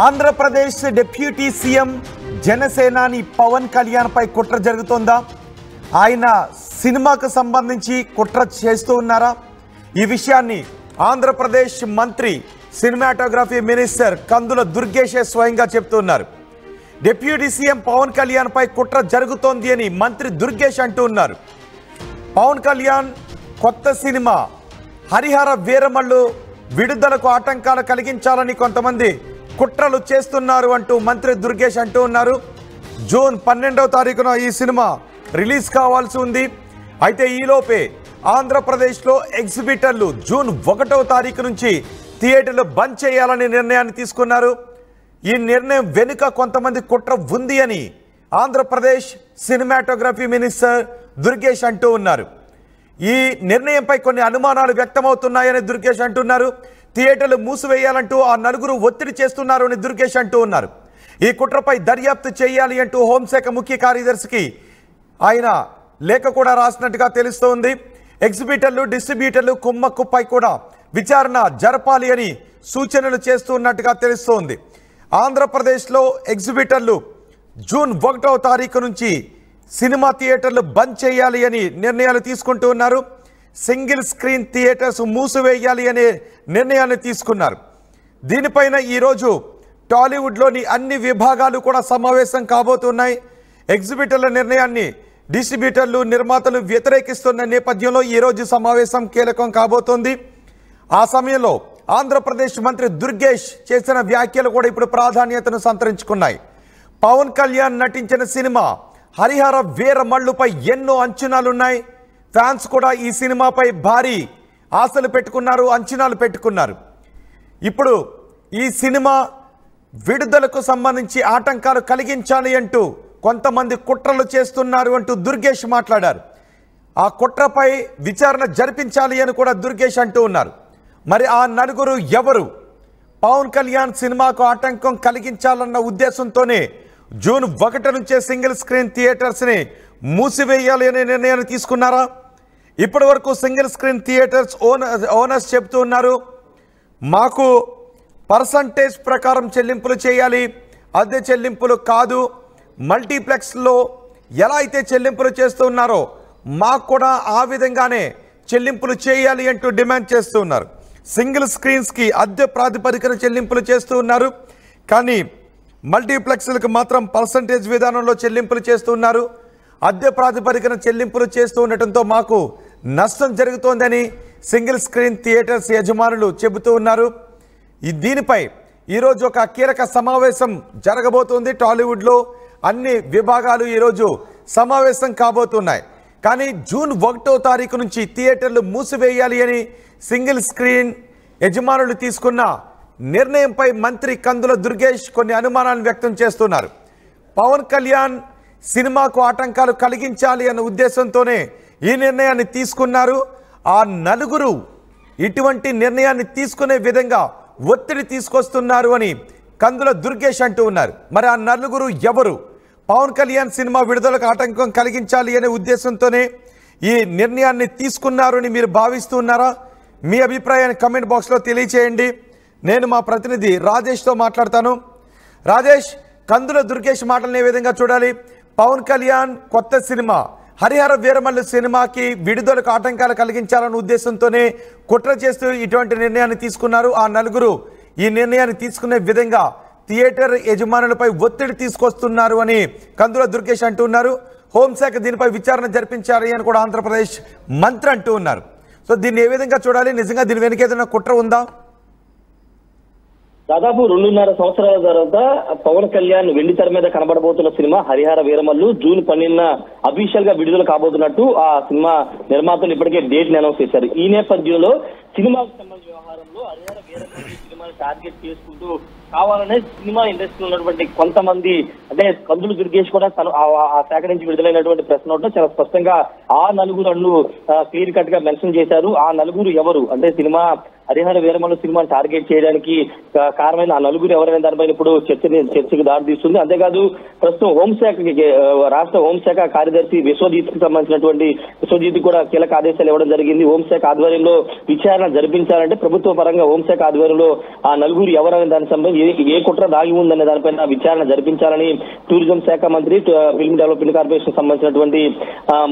Andhra Pradesh deputy CM జనసేనాని పవన్ కళ్యాణ్ పై కుట్ర జరుగుతోందా? ఆయన సినిమాకు సంబంధించి కుట్ర చేస్తూ ఉన్నారా? ఈ విషయాన్ని ఆంధ్రప్రదేశ్ మంత్రి సినిమాటోగ్రఫీ మినిస్టర్ కందుల దుర్గేష్ స్వయంగా చెప్తున్నారు. డిప్యూటీ సీఎం పవన్ కళ్యాణ్ పై కుట్ర జరుగుతోంది అని మంత్రి దుర్గేష్ అంటూ ఉన్నారు. పవన్ కళ్యాణ్ కొత్త సినిమా హరిహర వీరమల్లు విడుదలకు ఆటంకాలు కలిగించాలని కొంతమంది కుట్రలు చేస్తున్నారు అంటూ మంత్రి దుర్గేష్ అంటూ ఉన్నారు. జూన్ 12వ తారీఖున ఈ సినిమా రిలీజ్ కావాల్సి ఉంది. అయితే ఈలోపే ఆంధ్రప్రదేశ్లో ఎగ్జిబిటర్లు జూన్ 1వ తారీఖు నుంచి థియేటర్లు బంద్ చేయాలని నిర్ణయాన్ని తీసుకున్నారు. ఈ నిర్ణయం వెనుక కొంతమంది కుట్ర ఉంది అని ఆంధ్రప్రదేశ్ సినిమాటోగ్రఫీ మినిస్టర్ దుర్గేష్ అంటూ ఉన్నారు. ఈ నిర్ణయంపై కొన్ని అనుమానాలు వ్యక్తమవుతున్నాయని దుర్గేష్ అంటున్నారు. థియేటర్లు మూసివేయాలంటూ ఆ నలుగురు ఒత్తిడి చేస్తున్నారు అని దుర్గేష్ అంటూ ఉన్నారు. ఈ కుట్రపై దర్యాప్తు చేయాలి అంటూ హోంశాఖ ముఖ్య కార్యదర్శికి ఆయన లేఖ కూడా రాసినట్టుగా తెలుస్తోంది. ఎగ్జిబిటర్లు డిస్ట్రిబ్యూటర్లు కుమ్మక్కుపై కూడా విచారణ జరపాలి అని సూచనలు చేస్తున్నట్టుగా తెలుస్తోంది. ఆంధ్రప్రదేశ్లో ఎగ్జిబిటర్లు జూన్ 1వ తారీఖు నుంచి సినిమా థియేటర్లు బంద్ చేయాలి అని నిర్ణయాలు తీసుకుంటూ ఉన్నారు. సింగిల్ స్క్రీన్ థియేటర్స్ మూసివేయాలి అనే నిర్ణయాన్ని తీసుకున్నారు. దీనిపైన ఈరోజు టాలీవుడ్లోని అన్ని విభాగాలు కూడా సమావేశం కాబోతున్నాయి. ఎగ్జిబిటర్ల నిర్ణయాన్ని డిస్ట్రిబ్యూటర్లు నిర్మాతలు వ్యతిరేకిస్తున్న నేపథ్యంలో ఈరోజు సమావేశం కీలకం కాబోతోంది. ఆ సమయంలో ఆంధ్రప్రదేశ్ మంత్రి దుర్గేష్ చేసిన వ్యాఖ్యలు కూడా ఇప్పుడు ప్రాధాన్యతను సంతరించుకున్నాయి. పవన్ కళ్యాణ్ నటించిన సినిమా హరిహర వీరమల్లుపై ఎన్నో అంచనాలున్నాయి. ఫ్యాన్స్ కూడా ఈ సినిమాపై భారీ ఆశలు పెట్టుకున్నారు, అంచనాలు పెట్టుకున్నారు. ఇప్పుడు ఈ సినిమా విడుదలకు సంబంధించి ఆటంకాలు కలిగించాలి అంటూ కొంతమంది కుట్రలు చేస్తున్నారు అంటూ దుర్గేష్ మాట్లాడారు. ఆ కుట్రపై విచారణ జరిపించాలి అని కూడా దుర్గేష్ అంటూ ఉన్నారు. మరి ఆ నలుగురు ఎవరు? పవన్ కళ్యాణ్ సినిమాకు ఆటంకం కలిగించాలన్న ఉద్దేశంతోనే జూన్ 1 నుంచే సింగిల్ స్క్రీన్ థియేటర్స్ని మూసివేయాలి అనే నిర్ణయాన్ని తీసుకున్నారా? ఇప్పటి వరకు సింగిల్ స్క్రీన్ థియేటర్స్ ఓనర్స్ చెప్తూ ఉన్నారు, మాకు పర్సంటేజ్ ప్రకారం చెల్లింపులు చేయాలి, అద్దె చెల్లింపులు కాదు. మల్టీప్లెక్స్లో ఎలా అయితే చెల్లింపులు చేస్తూ ఉన్నారో మాకు కూడా ఆ విధంగానే చెల్లింపులు చేయాలి అంటూ డిమాండ్ చేస్తూ ఉన్నారు. సింగిల్ స్క్రీన్స్కి అద్దె ప్రాతిపదికన చెల్లింపులు చేస్తూ ఉన్నారు, కానీ మల్టీప్లెక్స్లకు మాత్రం పర్సంటేజ్ విధానంలో చెల్లింపులు చేస్తూ ఉన్నారు. అద్దె ప్రాతిపదికన చెల్లింపులు చేస్తూ ఉండటంతో మాకు నష్టం జరుగుతోందని సింగిల్ స్క్రీన్ థియేటర్స్ యజమానులు చెబుతూ ఉన్నారు. దీనిపై ఈరోజు ఒక కీలక సమావేశం జరగబోతోంది. టాలీవుడ్లో అన్ని విభాగాలు ఈరోజు సమావేశం కాబోతున్నాయి. కానీ జూన్ 1వ తారీఖు నుంచి థియేటర్లు మూసివేయాలి అని సింగిల్ స్క్రీన్ యజమానులు తీసుకున్న నిర్ణయంపై మంత్రి కందుల దుర్గేష్ కొన్ని అనుమానాలు వ్యక్తం చేస్తున్నారు. పవన్ కళ్యాణ్ సినిమాకు ఆటంకాలు కలిగించాలి అన్న ఉద్దేశంతోనే ఈ నిర్ణయాన్ని తీసుకున్నారు. ఆ నలుగురు ఇటువంటి నిర్ణయాన్ని తీసుకునే విధంగా ఒత్తిడి తీసుకొస్తున్నారు అని కందుల దుర్గేష్ అంటూ ఉన్నారు. మరి ఆ నలుగురు ఎవరు? పవన్ కళ్యాణ్ సినిమా విడుదలకు ఆటంకం కలిగించాలి అనే ఉద్దేశంతోనే ఈ నిర్ణయాన్ని తీసుకున్నారు అని మీరు భావిస్తున్నారా? మీ అభిప్రాయాన్ని కమెంట్ బాక్స్లో తెలియచేయండి. నేను మా ప్రతినిధి రాజేష్తో మాట్లాడతాను. రాజేష్, కందుల దుర్గేష్ మాటలను ఏ విధంగా చూడాలి? పవన్ కళ్యాణ్ కొత్త సినిమా హరిహర వీరమల్లు సినిమాకి విడుదలకు ఆటంకాలు కలిగించాలన్న ఉద్దేశంతోనే కుట్ర చేస్తూ ఇటువంటి నిర్ణయాన్ని తీసుకున్నారు. ఆ నలుగురు ఈ నిర్ణయాన్ని తీసుకునే విధంగా థియేటర్ యజమానులపై ఒత్తిడి తీసుకొస్తున్నారు అని కందుల దుర్గేష్ అంటున్నారు. హోంశాఖ దీనిపై విచారణ జరిపించాలి అని కూడా ఆంధ్రప్రదేశ్ మంత్రి అంటూ ఉన్నారు. సో దీన్ని ఏ విధంగా చూడాలి? నిజంగా దీని వెనుక ఏదైనా కుట్ర ఉందా? దాదాపు 2.5 సంవత్సరాల తర్వాత పవన్ కళ్యాణ్ వెండి తెర మీద కనబడబోతున్న సినిమా హరిహర వీరమల్లు జూన్ 12న అఫీషియల్ గా విడుదల కాబోతున్నట్టు ఆ సినిమా నిర్మాతలు ఇప్పటికే డేట్ అనౌన్స్ చేశారు. ఈ నేపథ్యంలో సినిమాకు సంబంధించిన వ్యవహారంలో హరిహర వీరమల్లు సినిమాని టార్గెట్ చేసుకుంటూ కావాలనే సినిమా ఇండస్ట్రీలో ఉన్నటువంటి కొంతమంది, అంటే కందుల దుర్గేష్ కూడా ఆ శాఖ నుంచి విడుదలైనటువంటి ప్రెస్ నోట్ లో చాలా స్పష్టంగా ఆ నలుగురు క్లియర్ కట్ గా మెన్షన్ చేశారు. ఆ నలుగురు ఎవరు అంటే సినిమా హరిహర వీరమల్లు సినిమాని టార్గెట్ చేయడానికి కారణమైన ఆ నలుగురు ఎవరైనా దానిపైన ఇప్పుడు చర్చకు దారితీస్తుంది. అంతేకాదు ప్రస్తుతం హోంశాఖకి రాష్ట్ర హోంశాఖ కార్యదర్శి విశ్వజిత్ కి సంబంధించినటువంటి విశ్వజిత్ కూడా కీలక ఆదేశాలు ఇవ్వడం జరిగింది. హోంశాఖ ఆధ్వర్యంలో విచారణ జరిపించాలంటే ప్రభుత్వ పరంగా హోంశాఖ ఆధ్వర్యంలో ఆ నలుగురు ఎవరనే దానికి సంబంధించి ఏ కుట్ర దాగి ఉందనే దానిపైన విచారణ జరిపించాలని టూరిజం శాఖ మంత్రి, ఫిల్మ్ డెవలప్మెంట్ కార్పొరేషన్ సంబంధించినటువంటి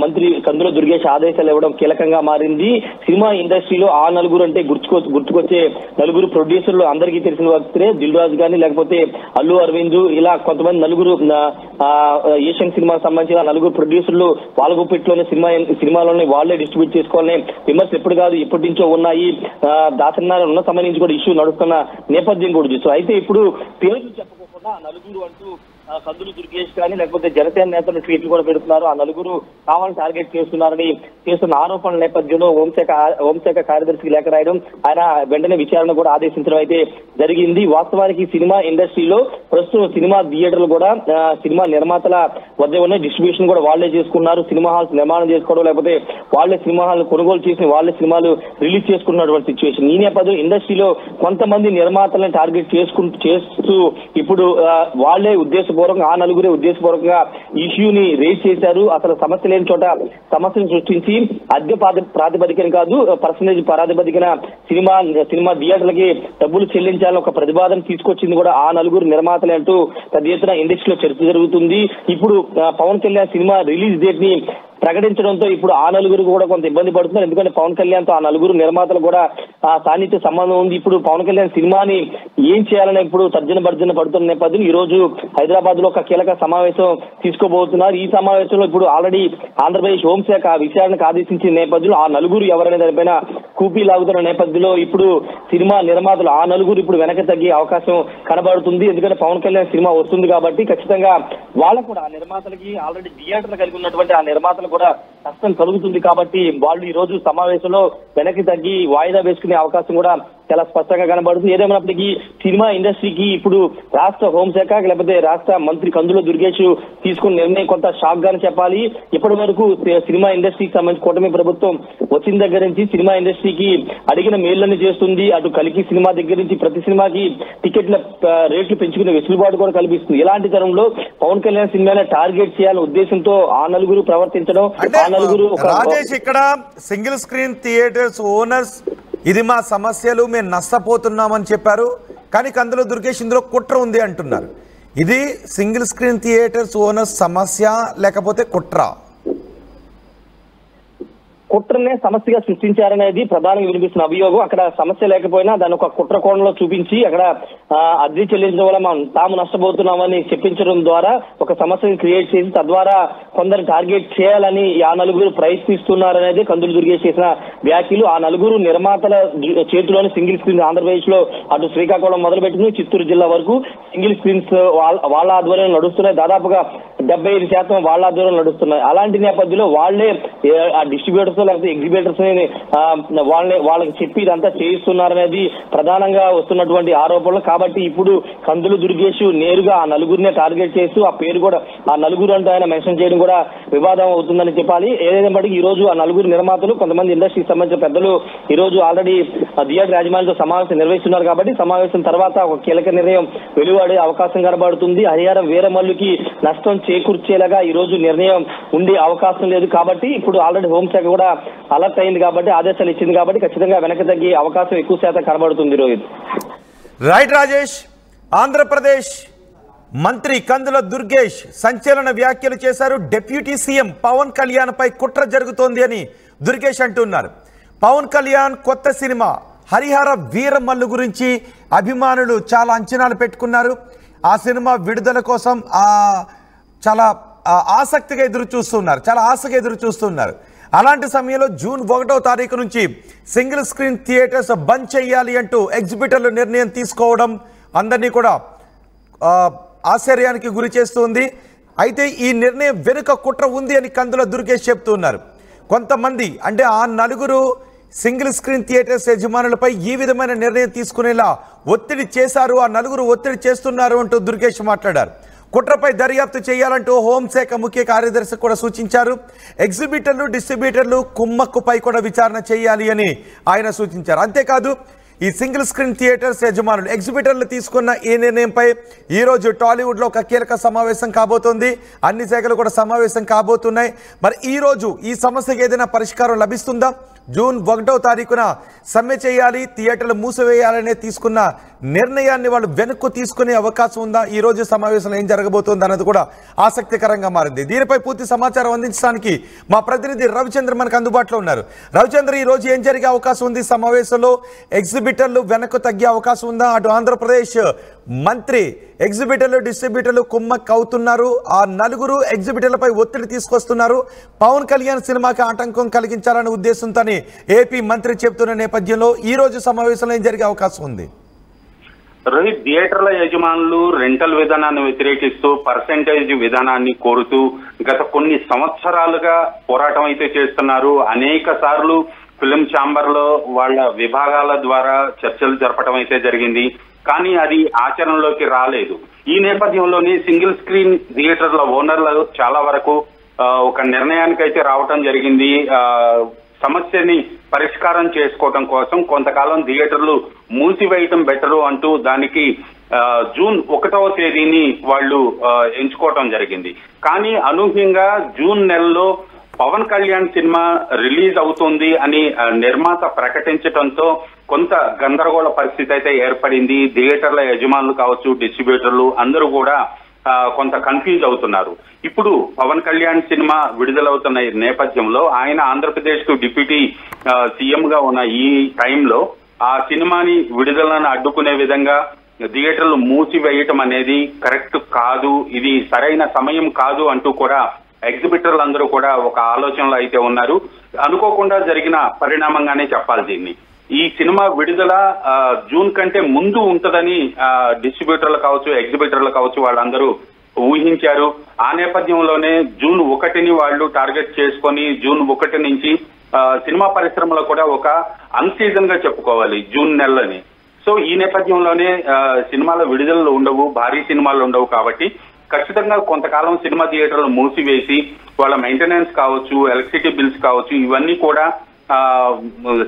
మంత్రి కందుల దుర్గేష్ ఆదేశాలు ఇవ్వడం కీలకంగా మారింది. సినిమా ఇండస్ట్రీలో ఆ నలుగురు అంటే గుర్తుకొచ్చే నలుగురు ప్రొడ్యూసర్లు అందరికీ తెలిసిన వ్యక్తులే. దిల్ రాజు కానీ, లేకపోతే అల్లు అరవింద్, ఇలా కొంతమంది నలుగురు ఏషియన్ సినిమాకి సంబంధించిన నలుగురు ప్రొడ్యూసర్లు వాళ్ళ గుప్పిట్లోనే సినిమాలోనే వాళ్ళే డిస్ట్రిబ్యూట్ చేసుకోవాలని విమర్శలు ఎప్పుడు కాదు ఇప్పటి నుంచో ఉన్నాయి. దాసనారాయణ ఉన్న సమయం నుంచి కూడా ఇష్యూ నడుస్తున్న నేపథ్యం కూడా చూస్తాం. అయితే ఇప్పుడు పేర్లు చెప్పకుండా నలుగురు అంటూ కందులు దుర్గేష్ కానీ, లేకపోతే జనసేన నేతలు ట్వీట్లు కూడా పెడుతున్నారు. ఆ నలుగురు కావాలని టార్గెట్ చేస్తున్నారని చేస్తున్న ఆరోపణల నేపథ్యంలో హోంశాఖ కార్యదర్శికి లేఖ రాయడం, ఆయన వెంటనే విచారణ కూడా ఆదేశించడం అయితే జరిగింది. వాస్తవానికి సినిమా ఇండస్ట్రీలో ప్రస్తుతం సినిమా థియేటర్లు కూడా సినిమా నిర్మాతల వద్ద ఉన్న డిస్ట్రిబ్యూషన్ కూడా వాళ్లే చేసుకున్నారు. సినిమా హాల్స్ నిర్మాణం చేసుకోవడం, లేకపోతే వాళ్లే సినిమా హాల్ కొనుగోలు చేసి వాళ్లే సినిమాలు రిలీజ్ చేసుకున్నటువంటి సిచ్యువేషన్. ఈ నేపథ్యం ఇండస్ట్రీలో కొంతమంది నిర్మాతలను టార్గెట్ చేస్తూ ఇప్పుడు వాళ్లే ఆ నలుగురే ఉద్దేశపూర్వకంగా ఇష్యూని రేజ్ చేశారు. అసలు సమస్య లేని చోట సమస్యను సృష్టించి అద్దె ప్రాతిపదికన కాదు, పర్సనేజ్ ప్రాతిపదికన సినిమా థియేటర్లకి డబ్బులు చెల్లించాలని ఒక ప్రతిపాదన తీసుకొచ్చింది కూడా ఆ నలుగురు నిర్మాతలే అంటూ పెద్ద ఎత్తున ఇండస్ట్రీలో చర్చ జరుగుతుంది. ఇప్పుడు Pawan Kalyan cinema release date ని ప్రకటించడంతో ఇప్పుడు ఆ నలుగురు కూడా కొంత ఇబ్బంది పడుతున్నారు. ఎందుకంటే పవన్ కళ్యాణ్ తో ఆ నలుగురు నిర్మాతలు కూడా సాన్నిహిత్య సంబంధం ఉంది. ఇప్పుడు పవన్ కళ్యాణ్ సినిమాని ఏం చేయాలని ఇప్పుడు తర్జన పడుతున్న నేపథ్యం ఈ రోజు హైదరాబాద్ లో ఒక కీలక సమావేశం తీసుకోబోతున్నారు. ఈ సమావేశంలో ఇప్పుడు ఆల్రెడీ ఆంధ్రప్రదేశ్ హోంశాఖ విచారణకు ఆదేశించిన నేపథ్యంలో ఆ నలుగురు ఎవరనే దానిపైన కూపీ లాగుతున్న నేపథ్యంలో ఇప్పుడు సినిమా నిర్మాతలు ఆ నలుగురు ఇప్పుడు వెనక్కి తగ్గే అవకాశం కనబడుతుంది. ఎందుకంటే పవన్ కళ్యాణ్ సినిమా వస్తుంది కాబట్టి ఖచ్చితంగా వాళ్ళకు కూడా ఆ నిర్మాతలకి ఆల్రెడీ థియేటర్లు కలిగి ఉన్నటువంటి ఆ నిర్మాతలు కూడా కష్టం కలుగుతుంది. కాబట్టి వాళ్ళు ఈ రోజు సమావేశంలో వెనక్కి తగ్గి వాయిదా వేసుకునే అవకాశం కూడా చాలా స్పష్టంగా కనబడుతుంది. ఏదేమైనప్పటికీ సినిమా ఇండస్ట్రీకి ఇప్పుడు రాష్ట్ర హోంశాఖ లేకపోతే రాష్ట్ర మంత్రి కందుల దుర్గేష్ తీసుకున్న నిర్ణయం కొంత షాక్ గానే చెప్పాలి. ఇప్పటి వరకు సినిమా ఇండస్ట్రీకి సంబంధించి కూటమి ప్రభుత్వం వచ్చిన దగ్గర నుంచి సినిమా ఇండస్ట్రీకి అడిగిన మేళ్లన్నీ చేస్తుంది. అటు కలికి సినిమా దగ్గర నుంచి ప్రతి సినిమాకి టికెట్ల రేట్లు పెంచుకునే వెసులుబాటు కూడా కల్పిస్తుంది. ఇలాంటి తరంలో పవన్ కళ్యాణ్ సినిమాని టార్గెట్ చేయాలనే ఉద్దేశంతో ఆ నలుగురు ప్రవర్తించడం, ఆ నలుగురు రాజేష్ ఇక్కడ సింగిల్ స్క్రీన్ థియేటర్స్ ఓనర్స్ ఇది మా సమస్యలు, మేము నష్టపోతున్నామని చెప్పారు. కానీ కందుల దుర్గేష్ ఇందులో కుట్ర ఉంది అంటున్నారు. ఇది సింగిల్ స్క్రీన్ థియేటర్స్ ఓనర్స్ సమస్య లేకపోతే కుట్ర? కుట్రనే సమస్యగా సృష్టించారనేది ప్రధానంగా వినిపిస్తున్న అభియోగం. అక్కడ సమస్య లేకపోయినా దాన్ని ఒక కుట్ర కోణంలో చూపించి అక్కడ అద్దె చెల్లించడం వల్ల మనం తాము నష్టపోతున్నామని చెప్పించడం ద్వారా ఒక సమస్యను క్రియేట్ చేసి తద్వారా కొందరు టార్గెట్ చేయాలని ఆ నలుగురు ప్రయత్నిస్తున్నారనేది కందులు దుర్గేష్ చేసిన వ్యాఖ్యలు. ఆ నలుగురు నిర్మాతల చేతిలోని సింగిల్ స్క్రీన్స్ ఆంధ్రప్రదేశ్ లో అటు శ్రీకాకుళం మొదలుపెట్టిన చిత్తూరు జిల్లా వరకు సింగిల్ స్క్రీన్స్ వాళ్ళ ఆధ్వర్యంలో నడుస్తున్నాయి. దాదాపుగా 75% వాళ్ళ ఆధ్వర్యంలో నడుస్తున్నాయి. అలాంటి నేపథ్యంలో వాళ్లే ఆ డిస్ట్రిబ్యూటర్స్ లేకపోతే ఎగ్జిబిటర్స్ వాళ్ళకి చెప్పి ఇదంతా చేయిస్తున్నారనేది ప్రధానంగా వస్తున్నటువంటి ఆరోపణలు. కాబట్టి ఇప్పుడు కందులు దుర్గేష్ నేరుగా ఆ నలుగురినే టార్గెట్ చేస్తూ ఆ పేరు కూడా ఆ నలుగురు అంటూ ఆయన మెన్షన్ చేయడం కూడా వివాదం అవుతుందని చెప్పాలి. ఏదైనప్పటికీ ఈ రోజు ఆ నలుగురు నిర్మాతలు కొంతమంది ఇండస్ట్రీకి సంబంధించిన పెద్దలు ఈ రోజు ఆల్రెడీ థియేటర్ యాజమాన్యంతో సమావేశం నిర్వహిస్తున్నారు. కాబట్టి సమావేశం తర్వాత ఒక కీలక నిర్ణయం వెలువడే అవకాశం కనబడుతుంది. హరిహర వీరమల్లుకి నష్టం చేకూర్చేలాగా ఈ రోజు నిర్ణయం ఉండే అవకాశం లేదు. కాబట్టి ఇప్పుడు ఆల్రెడీ హోంశాఖ కూడా అలర్ట్ అయింది కాబట్టి ఆదేశాలు ఇచ్చింది కాబట్టి ఖచ్చితంగా వెనక్కి తగ్గే అవకాశం ఎక్కువ శాతం కనబడుతుంది. రోహిత్. రైట్ రాజేష్. ఆంధ్రప్రదేశ్ మంత్రి కందుల దుర్గేష్ సంచలన వ్యాఖ్యలు చేశారు. డిప్యూటీ సీఎం పవన్ కళ్యాణ్ పై కుట్ర జరుగుతోంది అని దుర్గేష్ అంటున్నారు. పవన్ కళ్యాణ్ కొత్త సినిమా హరిహర వీరమల్లు గురించి అభిమానులు చాలా అంచనాలు పెట్టుకున్నారు. ఆ సినిమా విడుదల కోసం చాలా ఆసక్తిగా ఎదురు చూస్తున్నారు. అలాంటి సమయంలో జూన్ 1వ తారీఖు నుంచి సింగిల్ స్క్రీన్ థియేటర్స్ బంద్ చేయాలి అంటూ ఎగ్జిబిటర్లు నిర్ణయం తీసుకోవడం అందరినీ కూడా ఆశ్చర్యానికి గురి చేస్తుంది. అయితే ఈ నిర్ణయం వెనుక కుట్ర ఉంది అని కందుల దుర్గేష్ చెప్తున్నారు. కొంతమంది అంటే ఆ నలుగురు సింగిల్ స్క్రీన్ థియేటర్స్ యజమానులపై ఈ విధమైన నిర్ణయం తీసుకునేలా ఒత్తిడి చేశారు, ఆ నలుగురు ఒత్తిడి చేస్తున్నారు అంటూ దుర్గేష్ మాట్లాడారు. కుట్రపై దర్యాప్తు చేయాలంటూ హోంశాఖ ముఖ్య కార్యదర్శి కూడా సూచించారు. ఎగ్జిబిటర్లు డిస్ట్రిబ్యూటర్లు కుమ్మక్కుపై కూడా విచారణ చేయాలి అని ఆయన సూచించారు. అంతేకాదు ఈ సింగిల్ స్క్రీన్ థియేటర్స్ యజమానులు ఎగ్జిబిటర్లు తీసుకున్న ఈ నిర్ణయంపై ఈరోజు టాలీవుడ్లో ఒక కీలక సమావేశం కాబోతోంది. అన్ని శాఖలు కూడా సమావేశం కాబోతున్నాయి. మరి ఈరోజు ఈ సమస్యకి ఏదైనా పరిష్కారం లభిస్తుందా? జూన్ 1వ తారీఖున సమ్మె చేయాలి, థియేటర్లు మూసివేయాలనే తీసుకున్న నిర్ణయాన్ని వాళ్ళు వెనక్కు తీసుకునే అవకాశం ఉందా? ఈ రోజు సమావేశంలో ఏం జరగబోతోంది అన్నది కూడా ఆసక్తికరంగా మారింది. దీనిపై పూర్తి సమాచారం అందించడానికి మా ప్రతినిధి రవిచంద్ర మనకు అందుబాటులో ఉన్నారు. రవిచంద్ర, ఈ రోజు ఏం జరిగే అవకాశం ఉంది? సమావేశంలో ఎగ్జిబిటర్లు వెనక్కు తగ్గే అవకాశం ఉందా? అటు ఆంధ్రప్రదేశ్ మంత్రి ఎగ్జిబిటర్లు డిస్ట్రిబ్యూటర్లు కుమ్మక్ అవుతున్నారు. ఆ నలుగురు ఎగ్జిబిటర్లపై ఒత్తిడి తీసుకొస్తున్నారు. పవన్ కళ్యాణ్ సినిమాకి ఆటంకం కలిగించాలనే ఉద్దేశంతోనే ఏపీ మంత్రి చెబుతున్న నేపథ్యంలో ఈ రోజు సమావేశంలో ఏం జరిగే అవకాశం ఉంది? రోహిత్, థియేటర్ల యజమానులు రెంటల్ విధానాన్ని వ్యతిరేకిస్తూ పర్సెంటేజ్ విధానాన్ని కోరుతూ గత కొన్ని సంవత్సరాలుగా పోరాటం అయితే చేస్తున్నారు. అనేక సార్లు ఫిలిం ఛాంబర్ లో వాళ్ళ విభాగాల ద్వారా చర్చలు జరపడం అయితే జరిగింది. కానీ అది ఆచరణలోకి రాలేదు. ఈ నేపథ్యంలోనే సింగిల్ స్క్రీన్ థియేటర్ల ఓనర్లు చాలా వరకు ఒక నిర్ణయానికి అయితే రావటం జరిగింది. సమస్యని పరిష్కారం చేసుకోవడం కోసం కొంతకాలం థియేటర్లు మూసివేయటం బెటరు అంటూ దానికి జూన్ 1వ తేదీని వాళ్ళు ఎంచుకోవటం జరిగింది. కానీ అనూహ్యంగా జూన్ నెలలో పవన్ కళ్యాణ్ సినిమా రిలీజ్ అవుతుంది అని నిర్మాత ప్రకటించడంతో కొంత గందరగోళ పరిస్థితి అయితే ఏర్పడింది. థియేటర్ల యజమానులు కావచ్చు, డిస్ట్రిబ్యూటర్లు అందరూ కూడా కొంత కన్ఫ్యూజ్ అవుతున్నారు. ఇప్పుడు పవన్ కళ్యాణ్ సినిమా విడుదలవుతున్న నేపథ్యంలో ఆయన ఆంధ్రప్రదేశ్ కు డిప్యూటీ సీఎం గా ఉన్న ఈ టైంలో ఆ సినిమాని విడుదలను అడ్డుకునే విధంగా థియేటర్లు మూసివేయటం అనేది కరెక్ట్ కాదు, ఇది సరైన సమయం కాదు అంటూ కూడా ఎగ్జిబిటర్లు అందరూ కూడా ఒక ఆలోచనలో అయితే ఉన్నారు. అనుకోకుండా జరిగిన పరిణామంగానే చెప్పాలి దీన్ని. ఈ సినిమా విడుదల జూన్ కంటే ముందు ఉంటుందని డిస్ట్రిబ్యూటర్లు కావచ్చు, ఎగ్జిబిటర్లు కావచ్చు వాళ్ళందరూ ఊహించారు. ఆ నేపథ్యంలోనే జూన్ 1ని వాళ్ళు టార్గెట్ చేసుకొని జూన్ 1 నుంచి సినిమా పరిశ్రమలో కూడా ఒక అన్సీజన్ గా చెప్పుకోవాలి జూన్ నెలని. సో ఈ నేపథ్యంలోనే సినిమాల విడుదలలు ఉండవు, భారీ సినిమాలు ఉండవు. కాబట్టి ఖచ్చితంగా కొంతకాలం సినిమా థియేటర్లు మూసివేసి వాళ్ళ మెయింటెనెన్స్ కావచ్చు, ఎలక్ట్రిసిటీ బిల్స్ కావచ్చు, ఇవన్నీ కూడా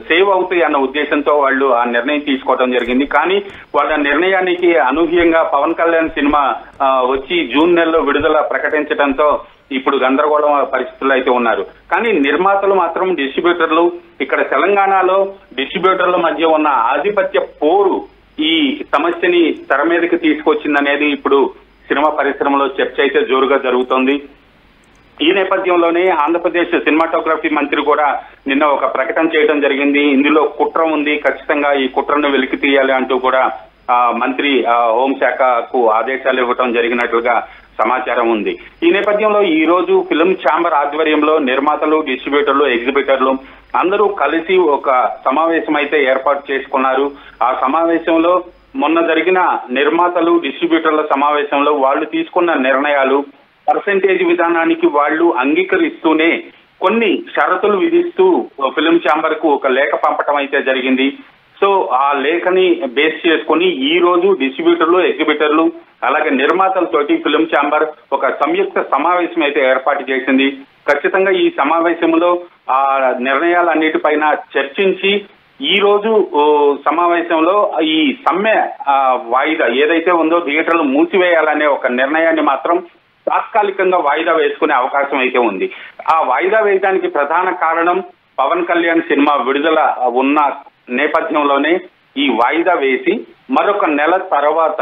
సేవ్ అవుతాయి అన్న ఉద్దేశంతో వాళ్ళు ఆ నిర్ణయం తీసుకోవడం జరిగింది. కానీ వాళ్ళ నిర్ణయానికి అనూహ్యంగా పవన్ కళ్యాణ్ సినిమా వచ్చి జూన్ నెలలో విడుదల ప్రకటించడంతో ఇప్పుడు గందరగోళం పరిస్థితుల్లో అయితే ఉన్నారు. కానీ నిర్మాతలు మాత్రం, డిస్ట్రిబ్యూటర్లు, ఇక్కడ తెలంగాణలో డిస్ట్రిబ్యూటర్ల మధ్య ఉన్న ఆధిపత్య పోరు ఈ సమస్యని తెర మీదకి తీసుకొచ్చిందనేది ఇప్పుడు సినిమా పరిశ్రమలో చర్చ అయితే జోరుగా జరుగుతోంది. ఈ నేపథ్యంలోనే ఆంధ్రప్రదేశ్ సినిమాటోగ్రఫీ మంత్రి కూడా నిన్న ఒక ప్రకటన చేయడం జరిగింది. ఇందులో కుట్ర ఉంది, ఖచ్చితంగా ఈ కుట్రను వెలికి తీయాలి అంటూ కూడా మంత్రి హోంశాఖకు ఆదేశాలు ఇవ్వటం జరిగినట్లుగా సమాచారం ఉంది. ఈ నేపథ్యంలో ఈ రోజు ఫిలిం ఛాంబర్ ఆధ్వర్యంలో నిర్మాతలు, డిస్ట్రిబ్యూటర్లు, ఎగ్జిబిటర్లు అందరూ కలిసి ఒక సమావేశం అయితే ఏర్పాటు చేసుకున్నారు. ఆ సమావేశంలో మొన్న జరిగిన నిర్మాతలు, డిస్ట్రిబ్యూటర్ల సమావేశంలో వాళ్ళు తీసుకున్న నిర్ణయాలు, పర్సెంటేజ్ విధానానికి వాళ్ళు అంగీకరిస్తూనే కొన్ని షరతులు విధిస్తూ ఫిలిం ఛాంబర్ కు ఒక లేఖ పంపటం అయితే జరిగింది. సో ఆ లేఖని బేస్ చేసుకుని ఈ రోజు డిస్ట్రిబ్యూటర్లు, ఎగ్జిబిటర్లు అలాగే నిర్మాతలతోటి ఫిలిం ఛాంబర్ ఒక సంయుక్త సమావేశం అయితే ఏర్పాటు చేసింది. ఖచ్చితంగా ఈ సమావేశంలో ఆ నిర్ణయాలన్నిటిపైన చర్చించి ఈ రోజు సమావేశంలో ఈ సమ్మె వాయిదా ఏదైతే ఉందో థియేటర్లు మూసివేయాలనే ఒక నిర్ణయాన్ని మాత్రం తాత్కాలికంగా వాయిదా వేసుకునే అవకాశం అయితే ఉంది. ఆ వాయిదా వేయడానికి ప్రధాన కారణం పవన్ కళ్యాణ్ సినిమా విడుదల ఉన్న నేపథ్యంలోనే ఈ వాయిదా వేసి మరొక నెల తర్వాత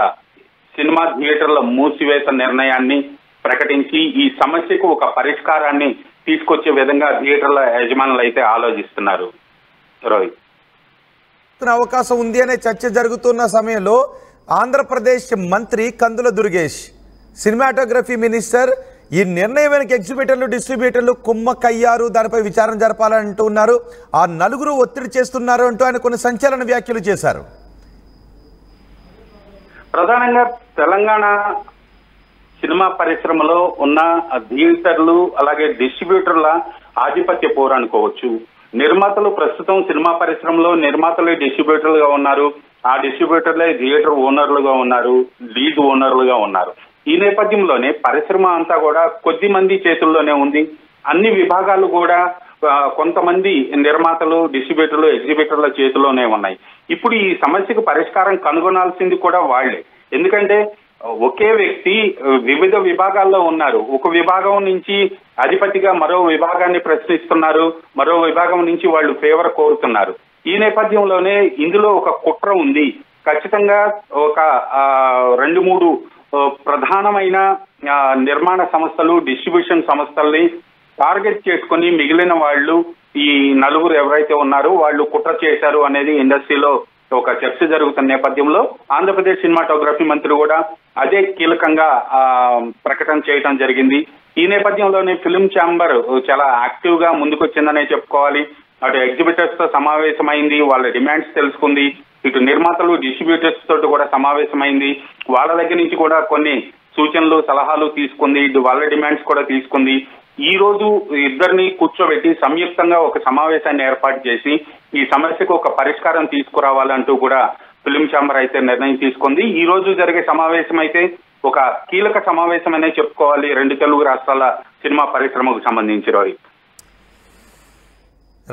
సినిమా థియేటర్ల మూసివేత నిర్ణయాన్ని ప్రకటించి ఈ సమస్యకు ఒక పరిష్కారాన్ని తీసుకొచ్చే విధంగా థియేటర్ల యజమానులు అయితే ఆలోచిస్తున్నారు. రోహిత్, అవకాశం ఉంది అనే చర్చ జరుగుతున్న సమయంలో ఆంధ్రప్రదేశ్ మంత్రి కందుల దుర్గేష్, సినిమాటోగ్రఫీ మినిస్టర్, ఈ నిర్ణయం వెనక ఎగ్జిబిటర్లు, డిస్ట్రిబ్యూటర్లు కుమ్మక్కయ్యారు, దానిపై విచారణ జరపాలంటూ ఉన్నారు. ఆ నలుగురు ఒత్తిడి చేస్తున్నారు అంటూ ఆయన కొన్ని సంచలన వ్యాఖ్యలు చేశారు. ప్రధానంగా తెలంగాణ సినిమా పరిశ్రమలో ఉన్న థియేటర్లు అలాగే డిస్ట్రిబ్యూటర్ల ఆధిపత్య పోరు అనుకోవచ్చు. నిర్మాతలు ప్రస్తుతం సినిమా పరిశ్రమలో నిర్మాతలే డిస్ట్రిబ్యూటర్లుగా ఉన్నారు, ఆ డిస్ట్రిబ్యూటర్లే థియేటర్ ఓనర్లుగా ఉన్నారు, లీడ్ ఓనర్లుగా ఉన్నారు. ఈ నేపథ్యంలోనే పరిశ్రమ అంతా కూడా కొద్ది మంది చేతుల్లోనే ఉంది. అన్ని విభాగాలు కూడా కొంతమంది నిర్మాతలు, డిస్ట్రిబ్యూటర్లు, ఎగ్జిబిటర్ల చేతిలోనే ఉన్నాయి. ఇప్పుడు ఈ సమస్యకు పరిష్కారం కనుగొనాల్సింది కూడా వాళ్లే. ఎందుకంటే ఒకే వ్యక్తి వివిధ విభాగాల్లో ఉన్నారు. ఒక విభాగం నుంచి అధిపతిగా మరో విభాగాన్ని ప్రశ్నిస్తున్నారు, మరో విభాగం నుంచి వాళ్ళు ఫేవర్ కోరుతున్నారు. ఈ నేపథ్యంలోనే ఇందులో ఒక కుట్ర ఉంది. ఖచ్చితంగా ఒక 2-3 ప్రధానమైన నిర్మాణ సంస్థలు, డిస్ట్రిబ్యూషన్ సంస్థల్ని టార్గెట్ చేసుకుని మిగిలిన వాళ్ళు ఈ నలుగురు ఎవరైతే ఉన్నారో వాళ్ళు కుట్ర చేశారు అనేది ఇండస్ట్రీలో ఒక చర్చ జరుగుతున్న నేపథ్యంలో ఆంధ్రప్రదేశ్ సినిమాటోగ్రఫీ మంత్రి కూడా అదే కీలకంగా ప్రకటన చేయడం జరిగింది. ఈ నేపథ్యంలోనే ఫిల్మ్ ఛాంబర్ చాలా యాక్టివ్ గా ముందుకొచ్చిందనే చెప్పుకోవాలి. అటు ఎగ్జిబిటర్స్ తో సమావేశమైంది, వాళ్ళ డిమాండ్స్ తెలుసుకుంది. ఇటు నిర్మాతలు, డిస్ట్రిబ్యూటర్స్ తోటి కూడా సమావేశమైంది. వాళ్ళ దగ్గర నుంచి కూడా కొన్ని సూచనలు, సలహాలు తీసుకుంది. ఇటు వాళ్ళ డిమాండ్స్ కూడా తీసుకుంది. ఈ రోజు ఇద్దరిని కూర్చోబెట్టి సంయుక్తంగా ఒక సమావేశాన్ని ఏర్పాటు చేసి ఈ సమస్యకు ఒక పరిష్కారం తీసుకురావాలంటూ కూడా ఫిల్మ్ ఛాంబర్ అయితే నిర్ణయం తీసుకుంది. ఈ రోజు జరిగే సమావేశం అయితే ఒక కీలక సమావేశం అనే చెప్పుకోవాలి 2 తెలుగు రాష్ట్రాల సినిమా పరిశ్రమకు సంబంధించి.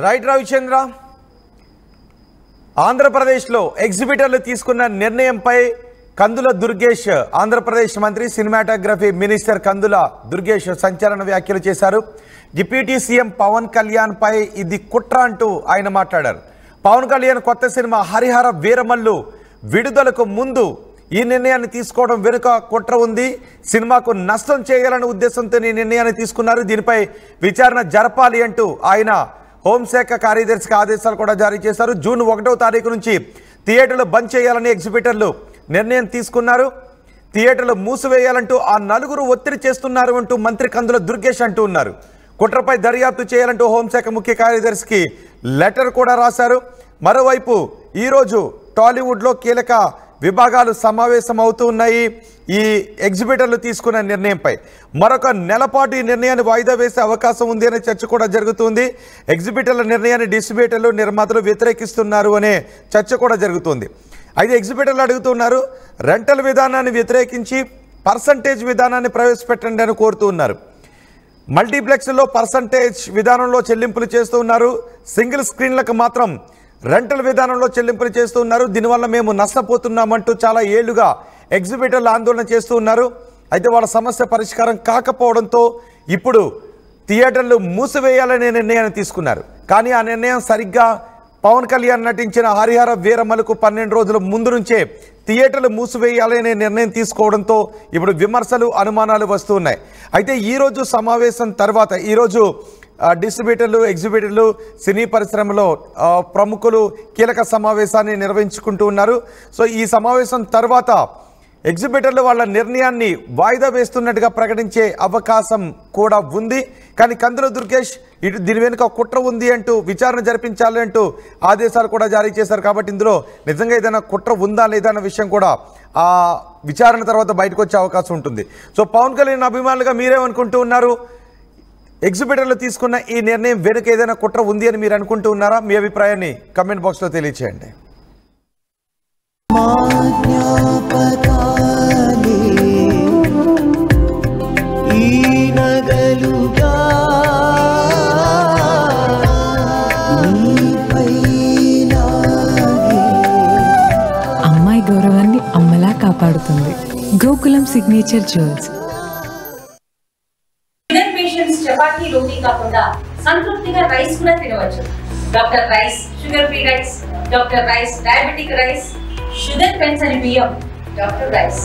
రైట్ రవిచంద్ర, ఆంధ్రప్రదేశ్లో ఎగ్జిబిటర్లు తీసుకున్న నిర్ణయంపై కందుల దుర్గేష్, ఆంధ్రప్రదేశ్ మంత్రి, సినిమాటోగ్రఫీ మినిస్టర్ కందుల దుర్గేష్ సంచలన వ్యాఖ్యలు చేశారు. డిప్యూటీ సీఎం పవన్ కళ్యాణ్ పై ఇది కుట్ర అంటూ ఆయన మాట్లాడారు. పవన్ కళ్యాణ్ కొత్త సినిమా హరిహర వీరమల్లు విడుదలకు ముందు ఈ నిర్ణయాన్ని తీసుకోవడం వెనుక కుట్ర ఉంది. సినిమాకు నష్టం చేయాలనే ఉద్దేశంతో ఈ నిర్ణయాన్ని తీసుకున్నారు. దీనిపై విచారణ జరపాలి అంటూ ఆయన హోంశాఖ కార్యదర్శికి ఆదేశాలు కూడా జారీ చేశారు. జూన్ 1వ తారీఖు నుంచి థియేటర్లు బంద్ చేయాలని ఎగ్జిబిటర్లు నిర్ణయం తీసుకున్నారు. థియేటర్లు మూసివేయాలంటూ ఆ నలుగురు ఒత్తిడి చేస్తున్నారు అంటూ మంత్రి కందుల దుర్గేష్ అంటూ ఉన్నారు. కుట్రపై దర్యాప్తు చేయాలంటూ హోంశాఖ ముఖ్య కార్యదర్శికి లెటర్ కూడా రాశారు. మరోవైపు ఈరోజు టాలీవుడ్లో కీలక విభాగాలు సమావేశం అవుతూ ఉన్నాయి. ఈ ఎగ్జిబిటర్లు తీసుకున్న నిర్ణయంపై మరొక నెలపాటు ఈ నిర్ణయాన్ని వాయిదా వేసే అవకాశం ఉంది అనే చర్చ కూడా జరుగుతుంది. ఎగ్జిబిటర్ల నిర్ణయాన్ని డిస్ట్రిబ్యూటర్లు, నిర్మాతలు వ్యతిరేకిస్తున్నారు అనే చర్చ కూడా జరుగుతుంది. అయితే ఎగ్జిబిటర్లు అడుగుతున్నారు, రెంటల్ విధానాన్ని వ్యతిరేకించి పర్సంటేజ్ విధానాన్ని ప్రవేశపెట్టండి అని కోరుతూ ఉన్నారు. మల్టీప్లెక్స్లో పర్సంటేజ్ విధానంలో చెల్లింపులు చేస్తూ ఉన్నారు. సింగిల్ స్క్రీన్లకు మాత్రం రెంటల్ విధానంలో చెల్లింపులు చేస్తూ ఉన్నారు. దీనివల్ల మేము నష్టపోతున్నామంటూ చాలా ఏళ్లుగా ఎగ్జిబిటర్లు ఆందోళన చేస్తూ ఉన్నారు. అయితే వాళ్ళ సమస్య పరిష్కారం కాకపోవడంతో ఇప్పుడు థియేటర్లు మూసివేయాలనే నిర్ణయాన్ని తీసుకున్నారు. కానీ ఆ నిర్ణయం సరిగ్గా పవన్ కళ్యాణ్ నటించిన హరిహర వీరమలకు 12 రోజుల ముందు నుంచే థియేటర్లు మూసివేయాలనే నిర్ణయం తీసుకోవడంతో ఇప్పుడు విమర్శలు, అనుమానాలు వస్తూ ఉన్నాయి. అయితే ఈరోజు సమావేశం తర్వాత ఈరోజు డిస్ట్రిబ్యూటర్లు, ఎగ్జిబిటర్లు, సినీ పరిశ్రమలో ప్రముఖులు కీలక సమావేశాన్ని నిర్వహించుకుంటూ ఉన్నారు. సో ఈ సమావేశం తర్వాత ఎగ్జిబిటర్లు వాళ్ళ నిర్ణయాన్ని వాయిదా వేస్తున్నట్టుగా ప్రకటించే అవకాశం కూడా ఉంది. కానీ కందుల దుర్గేష్ ఇటు దీని వెనుక కుట్ర ఉంది అంటూ విచారణ జరిపించాలి అంటూ ఆదేశాలు కూడా జారీ చేశారు. కాబట్టి ఇందులో నిజంగా ఏదైనా కుట్ర ఉందా లేదా అన్న విషయం కూడా ఆ విచారణ తర్వాత బయటకు వచ్చే అవకాశం ఉంటుంది. సో పవన్ కళ్యాణ్ అభిమానులుగా మీరేమనుకుంటూ ఉన్నారు? ఎగ్జిబిటర్లు తీసుకున్న ఈ నిర్ణయం వెనుక ఏదైనా కుట్ర ఉంది అని మీరు అనుకుంటూ ఉన్నారా? మీ అభిప్రాయాన్ని కమెంట్ బాక్స్లో తెలియచేయండి. అమ్మాయి గౌరవాన్ని అమ్మలా కాపాడుతుంది గోకులం సిగ్నేచర్ జ్యువెల్స్. చపాతీ, రోటీ కాకుండా సంతృప్తిగా రైస్ కూడా తినవచ్చు. Doctor rice, sugar free rice, doctor rice, diabetic rice, sugar పెన్సని బియ్యం, డాక్టర్ రైస్.